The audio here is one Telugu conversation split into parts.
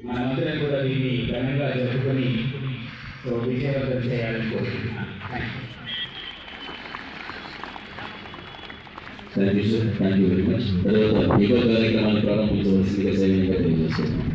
మనమందరం కూడా దీన్ని ఘనంగా జరుపుకొని విజయవంతం చేయాలని కోరుకుంటున్నాను. Thank you sir, thank you very much. తర్వాత ఇంకో కార్యక్రమాన్ని ప్రారంభించవలసిందిగా సైనికంగా తెలియజేస్తున్నాను.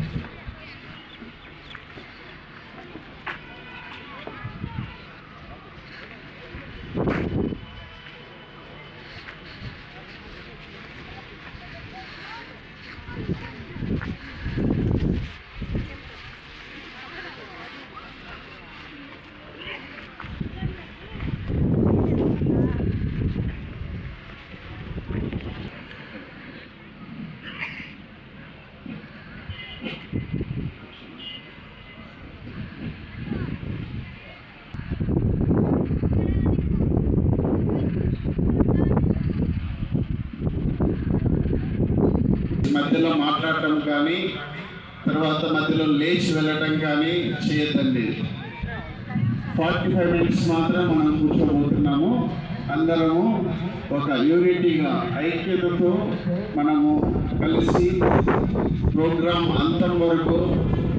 మధ్యలో మాట్లాడటం కానీ తర్వాత మధ్యలో లేచి వెళ్ళటం కానీ చేయొద్దండి. 45 minutes మాత్రం మనం కూర్చోబోతున్నాము. అందరము ఒక యూనిటీగా ఐక్యతతో మనము కలిసి ప్రోగ్రాం అంతం వరకు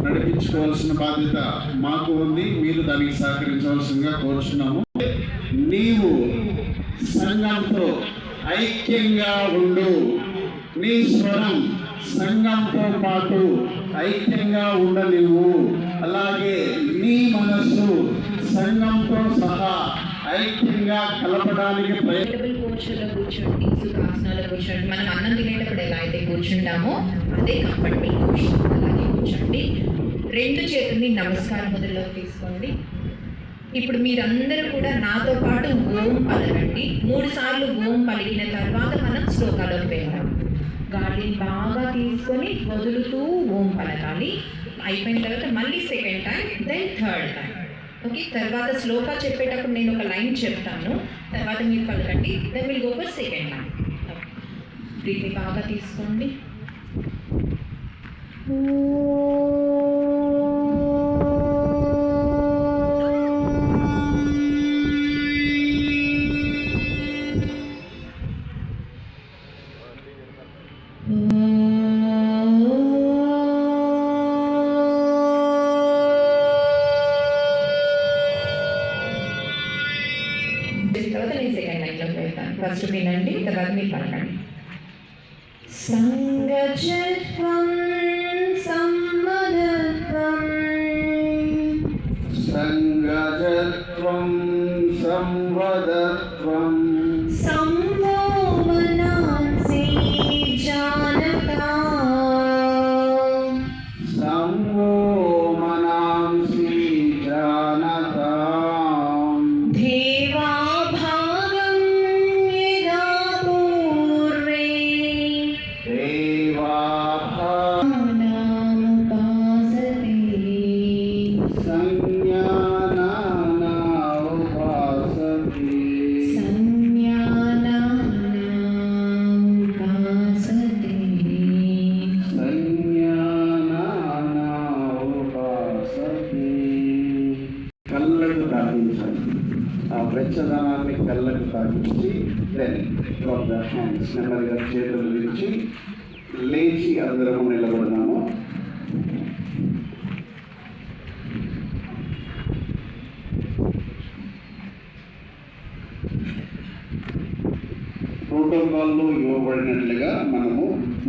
నడిపించుకోవాల్సిన బాధ్యత మాకు ఉంది. మీరు దానికి సహకరించవలసిందిగా కోరుచున్నాము. నీవు సంఘంతో ఐక్యంగా ఉండు. నీ స్వరం సంఘంతో పాటు ఐక్యంగా ఉండనివ్వు. అలాగే నీ మనస్సు సంఘంతో సహా ఐక్యంగా కలపడానికి పోస్చర్లో కూర్చోండి, సుఖాసనాలు కూర్చోండి. మనం అన్నం తినేటప్పుడు ఎలా అయితే కూర్చుంటామో అదే కంఫర్టబుల్ పొజిషన్, అలాగే కూర్చోండి. 2 చేతుల్ని నమస్కారం ముద్రలోకి తీసుకోండి. ఇప్పుడు మీరందరూ కూడా నాతో పాటు ఓం పలకండి. 3 సార్లు ఓం పలికిన తర్వాత మనం శ్లోకాలకు వెళ్ళాం. గాలిని బాగా తీసుకొని వదులుతూ ఓం పలకాలి. అయిపోయిన తర్వాత మళ్ళీ 2nd time, then 3rd time. Okay, తర్వాత శ్లోకా చెప్పేటప్పుడు నేను ఒక లైన్ చెప్తాను, తర్వాత మీరు పలకండి. Then will go for 2nd time. బ్రీత్ని బాగా తీసుకోండి. తర్వాత నేను 2nd లైన్లోకి వెళ్తాను. ఫస్ట్ వినండి, తర్వాత మీరు పలకండి. సంగజత్వం సంవదత్వం సంగజత్వం సంవదత్వం సంవో మనాంసి జానతా సంవో మనాంసి జానతా దేవా భాగం యదా పూర్వే దేవా నాముపాసతే సంజ్ఞానాముపాసతే సంజ్ఞానాముపాసతే సంజ్ఞానాముపాసతే. కళ్ళకు తాకించాలి. ఆ వెచ్చదనాన్ని కళ్ళకు తాకించి దెన్ డ్రాప్ ద హ్యాండ్స్. నెమ్మదిగా చేతులు విరిచి లేచి అందరము నిలబడదాము. ప్రోటోకాల్లో ఇవ్వబడినట్లుగా మనము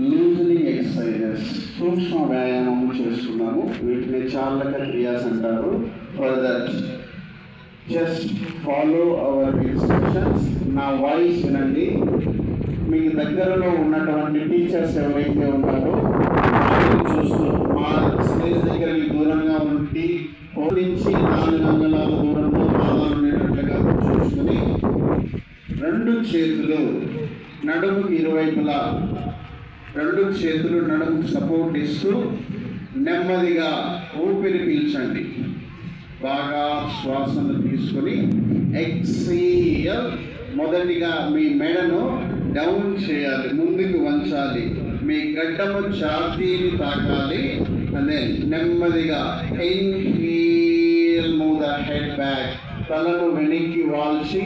లూజనింగ్ ఎక్సర్సైజెస్, సూక్ష్మ వ్యాయామం చేస్తున్నాము. వీటిని చాలక క్రియాస్ అంటారు. For that just follow our instructions. నా వాయిస్ వినండి. మీకు దగ్గరలో ఉన్నటువంటి టీచర్స్ ఎవరైతే ఉన్నారో వాళ్ళని చూస్తూ మా స్టేజ్ దగ్గర దూరంగా ఉండి నుంచి 4 అంగుళాల దూరంలో పాదాలు ఉండేటట్లుగా చూసుకుని 2 చేతులు నడుముకి ఇరువైపులా 2 చేతులు నడుముకు సపోర్ట్ ఇస్తూ నెమ్మదిగా ఊపిరి పీల్చండి. బాగా శ్వాసను తీసుకొని ఎక్సేల్. మొదటిగా మీ మెడను డౌన్ చేయాలి, ముందుకు వంచాలి. మీ గడ్డము ఛాతీని తాకాలి. అదే నెమ్మదిగా inhale, move the head back. తలను వెనక్కి వాల్చి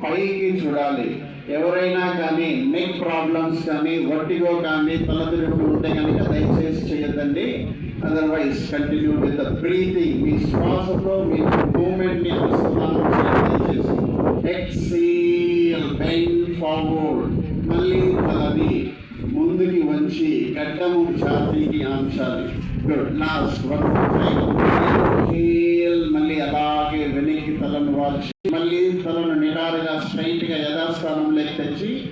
పైకి చూడాలి. ఎవరైనా కానీ నెక్ ప్రాబ్లమ్స్ కానీ వర్టిగో కానీ తలతిరుగుడు ఉంటే కనుక దయచేసి చేయొద్దండి. Otherwise continue with the breathing. మీ శ్వాసతో మీ మూమెంట్ని అనుసంధానం చేయండి. Exhale, bend forward. మళ్ళీ తలని ముందుకి వంచి గడ్డము ఛాతీకి ఆంచాలి. Good. Last one time. Inhale, మళ్ళీ అలాగే వెనక్కి తలను వాల్చి మళ్ళీ తలను నిటారుగా స్ట్రైట్ గా యథాస్థానంలోకి తెచ్చి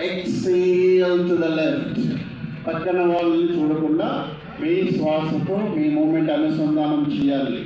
ఎక్సేల్ టు ద లెఫ్ట్. పక్కన వాళ్ళని చూడకుండా మీ శ్వాసతో మీ మూమెంట్ అనుసంధానం చేయాలి.